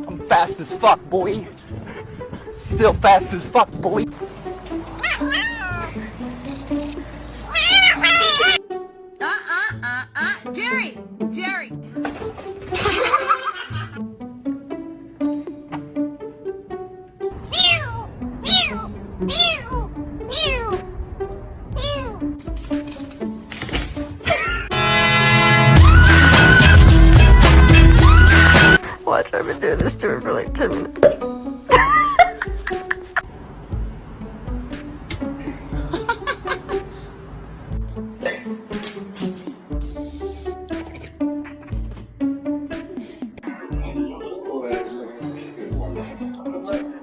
I'm fast as fuck, boy. Still fast as fuck, boy. Jerry! Jerry! Watch, I've been doing this to her for like 10 minutes.